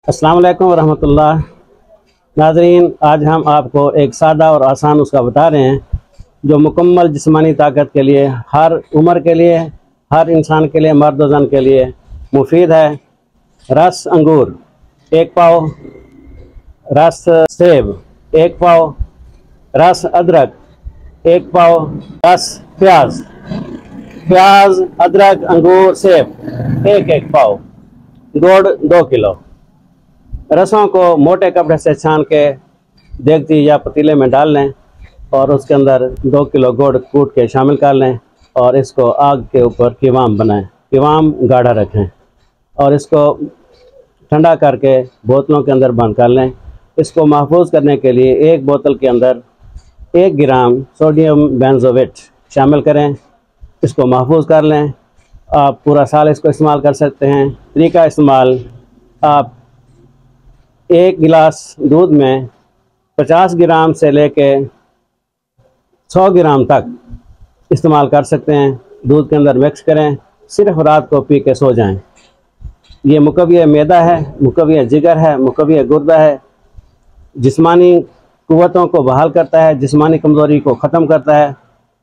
अस्सलाम वालेकुम रहमतुल्लाह। नाज़रीन, आज हम आपको एक सादा और आसान उसका बता रहे हैं जो मुकम्मल जिस्मानी ताकत के लिए, हर उम्र के लिए, हर इंसान के लिए, मर्द व जन के लिए मुफीद है। रस अंगूर 1 पाव, रस सेब 1 पाव, रस अदरक 1 पाव, रस प्याज, अदरक, अंगूर, सेब 1-1 पाव, गुड़ 2 किलो। रसों को मोटे कपड़े से छान के देगची या पतीले में डाल लें और उसके अंदर 2 किलो गुड़ कूट के शामिल कर लें और इसको आग के ऊपर कीवाम बनाएं। कीवाम गाढ़ा रखें और इसको ठंडा करके बोतलों के अंदर बंद कर लें। इसको महफूज करने के लिए एक बोतल के अंदर 1 ग्राम सोडियम बेंजोएट शामिल करें। इसको महफूज कर लें। आप पूरा साल इसको इस्तेमाल कर सकते हैं। तरीका इस्तेमाल: आप 1 गिलास दूध में 50 ग्राम से लेके 100 ग्राम तक इस्तेमाल कर सकते हैं। दूध के अंदर मिक्स करें, सिर्फ रात को पी के सो जाएं। ये मुकव्वी मैदा है, मुकव्वी जिगर है, मुकव्वी गुर्दा है, जिस्मानी कुव्वतों को बहाल करता है, जिस्मानी कमज़ोरी को ख़त्म करता है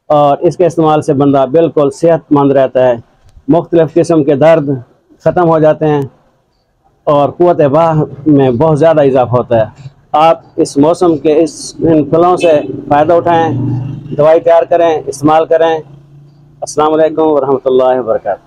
और इसके इस्तेमाल से बंदा बिल्कुल सेहतमंद रहता है। मुख्तलिफ़ किस्म के दर्द ख़त्म हो जाते हैं और क़ुव्वत बाह में बहुत ज़्यादा इजाफा होता है। आप इस मौसम के इन फलों से फ़ायदा उठाएँ, दवाई तैयार करें, इस्तेमाल करें। अस्सलाम वालेकुम व रहमतुल्लाहि व बरकातहू।